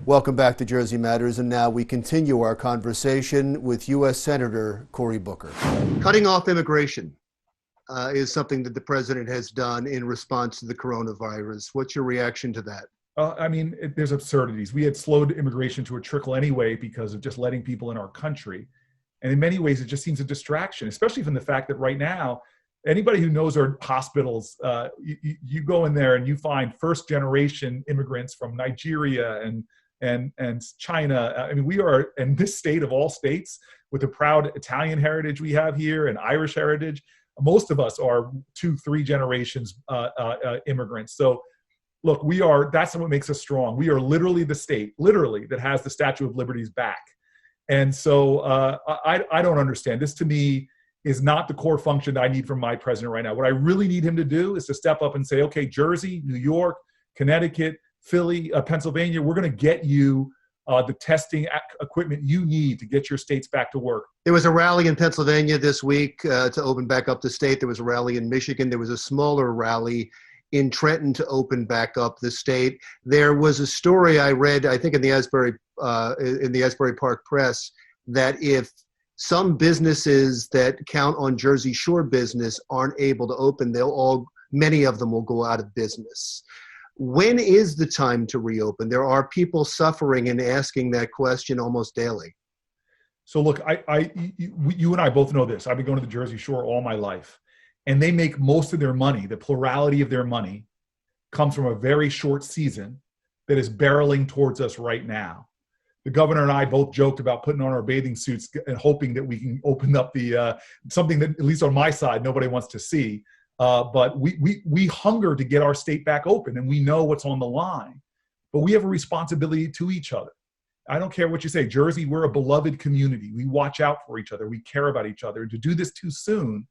Welcome back to Jersey Matters, and now we continue our conversation with U.S. Senator Cory Booker. Cutting off immigration is something that the president has done in response to the coronavirus. What's your reaction to that? There's absurdities. We had slowed immigration to a trickle anyway because of just letting people in our country. And in many ways, it just seems a distraction, especially from the fact that right now, anybody who knows our hospitals, you go in there and you find first-generation immigrants from Nigeria and China. I mean, we are in this state of all states with the proud Italian heritage we have here and Irish heritage. Most of us are 2-3 generations immigrants. So look, that's what makes us strong. We are literally the state, that has the Statue of Liberty's back. And so I don't understand. This to me is not the core function that I need from my president right now. What I really need him to do is to step up and say, okay, Jersey, New York, Connecticut, Philly, Pennsylvania, we're going to get you the testing equipment you need to get your states back to work. There was a rally in Pennsylvania this week to open back up the state. There was a rally in Michigan. There was a smaller rally in Trenton to open back up the state. There was a story I read, I think in the Asbury Park Press, that if some businesses that count on Jersey Shore business aren't able to open, many of them will go out of business. When is the time to reopen? There are people suffering and asking that question almost daily. So look, you and I both know this. I've been going to the Jersey Shore all my life, and they make most of their money, the plurality of their money comes from a very short season that is barreling towards us right now. The governor and I both joked about putting on our bathing suits and hoping that we can open up something that, at least on my side, nobody wants to see. But we hunger to get our state back open, and we know what's on the line. But we have a responsibility to each other. I don't care what you say. Jersey, we're a beloved community. We watch out for each other. We care about each other. And to do this too soon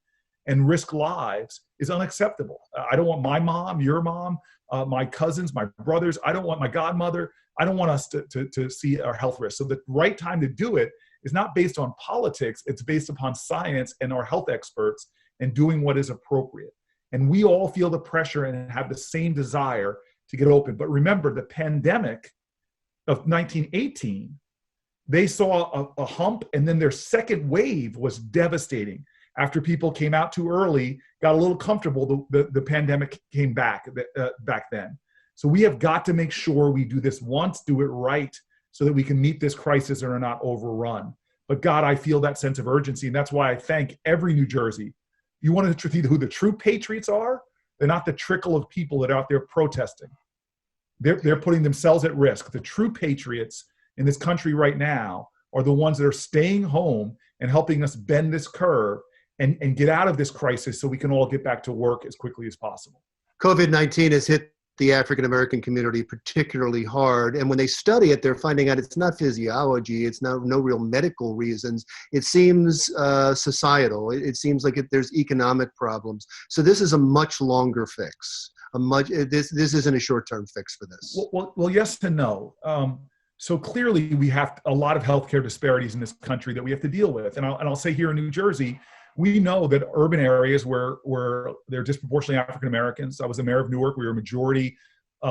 and risk lives is unacceptable. I don't want my mom, your mom, my cousins, my brothers. I don't want my godmother. I don't want us to see our health risks. So the right time to do it is not based on politics. It's based upon science and our health experts and doing what is appropriate. And we all feel the pressure and have the same desire to get open. But remember, the pandemic of 1918, they saw a hump, and then their second wave was devastating. After people came out too early, got a little comfortable, the pandemic came back then. So we have got to make sure we do this once, do it right, so that we can meet this crisis and are not overrun. But God, I feel that sense of urgency, and that's why I thank every New Jersey. You want to see who the true patriots are? They're not the trickle of people that are out there protesting. They're putting themselves at risk. The true patriots in this country right now are the ones that are staying home and helping us bend this curve and get out of this crisis so we can all get back to work as quickly as possible. COVID-19 has hit the African-American community particularly hard. And when they study it, they're finding out it's not physiology, it's no real medical reasons. It seems societal. It seems like there's economic problems. So this is a much longer fix. This isn't a short-term fix for this. Well, yes and no. So clearly we have a lot of healthcare disparities in this country that we have to deal with. And I'll say here in New Jersey, we know that urban areas where they're disproportionately African Americans. I was the mayor of Newark. We were a majority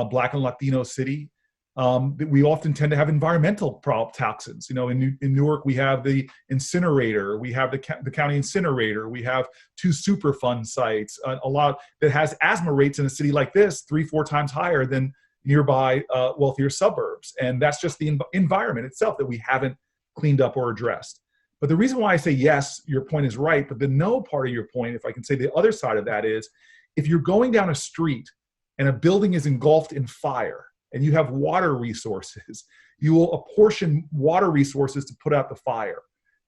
Black and Latino city. We often tend to have environmental toxins. You know, in Newark, we have the incinerator. We have the county incinerator. We have 2 Superfund sites. A lot that has asthma rates in a city like this 3-4 times higher than nearby wealthier suburbs. And that's just the environment itself that we haven't cleaned up or addressed. But the reason why I say yes, your point is right, but the no part of your point, if I can say the other side of that is, if you're going down a street and a building is engulfed in fire and you have water resources, you will apportion water resources to put out the fire.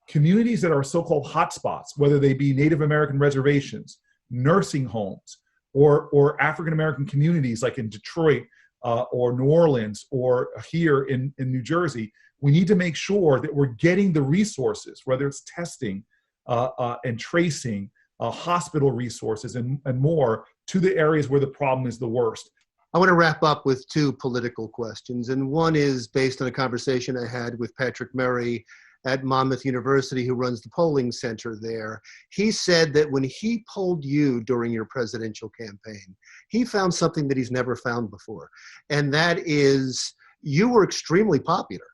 Communities that are so-called hotspots, whether they be Native American reservations, nursing homes, or African-American communities like in Detroit or New Orleans or here in New Jersey, we need to make sure that we're getting the resources, whether it's testing and tracing, hospital resources and more, to the areas where the problem is the worst. I want to wrap up with 2 political questions. And one is based on a conversation I had with Patrick Murray at Monmouth University, who runs the polling center there. He said that when he polled you during your presidential campaign, he found something that he's never found before. And that is you were extremely popular.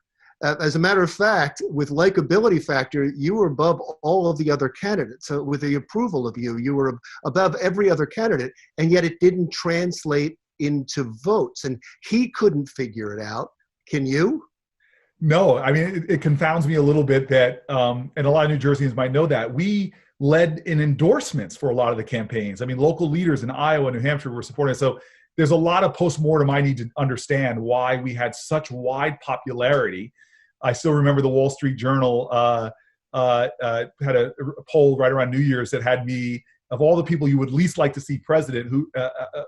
As a matter of fact, with likability factor, you were above all of the other candidates. So with the approval of you, you were above every other candidate, and yet it didn't translate into votes. And he couldn't figure it out. Can you? No, I mean, it confounds me a little bit that, and a lot of New Jerseyans might know that, we led in endorsements for a lot of the campaigns. I mean, local leaders in Iowa and New Hampshire were supporting us. So there's a lot of postmortem I need to understand why we had such wide popularity. I still remember the Wall Street Journal had a poll right around New Year's that had me, of all the people you would least like to see president,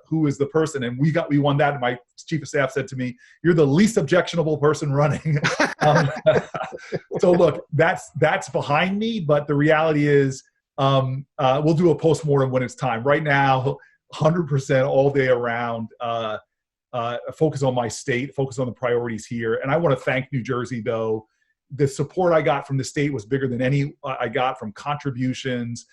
who is the person? And we won that. And my chief of staff said to me, "You're the least objectionable person running." So look, that's behind me. But the reality is, we'll do a postmortem when it's time. Right now, 100% all day around. Focus on my state, focus on the priorities here. And I want to thank New Jersey, though. The support I got from the state was bigger than any I got from contributions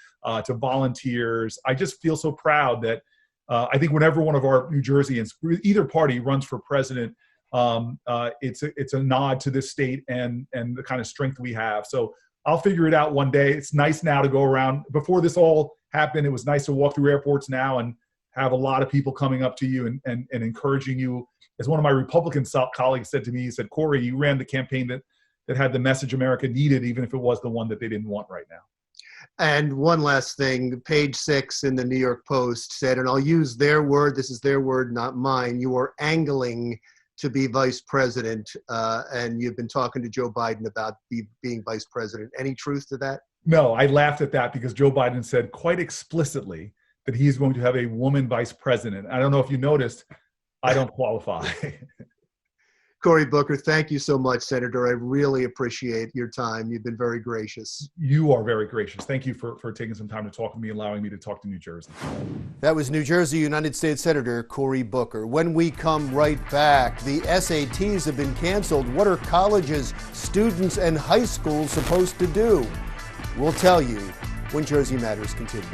to volunteers. I just feel so proud that I think whenever one of our New Jerseyans, either party, runs for president, it's a nod to this state and the kind of strength we have. So I'll figure it out one day. It's nice now to go around. Before this all happened, it was nice to walk through airports now and have a lot of people coming up to you and encouraging you. As one of my Republican colleagues said to me, he said, "Cory, you ran the campaign that had the message America needed, even if it was the one that they didn't want right now." And one last thing, page 6 in the New York Post said, and I'll use their word, this is their word, not mine, you are angling to be vice president, and you've been talking to Joe Biden about being vice president. Any truth to that? No, I laughed at that because Joe Biden said quite explicitly that he's going to have a woman vice president. I don't know if you noticed, I don't qualify. Cory Booker, thank you so much, Senator. I really appreciate your time. You've been very gracious. You are very gracious. Thank you for taking some time to talk to me, allowing me to talk to New Jersey. That was New Jersey United States Senator Cory Booker. When we come right back, the SATs have been canceled. What are colleges, students, and high schools supposed to do? We'll tell you when Jersey Matters continues.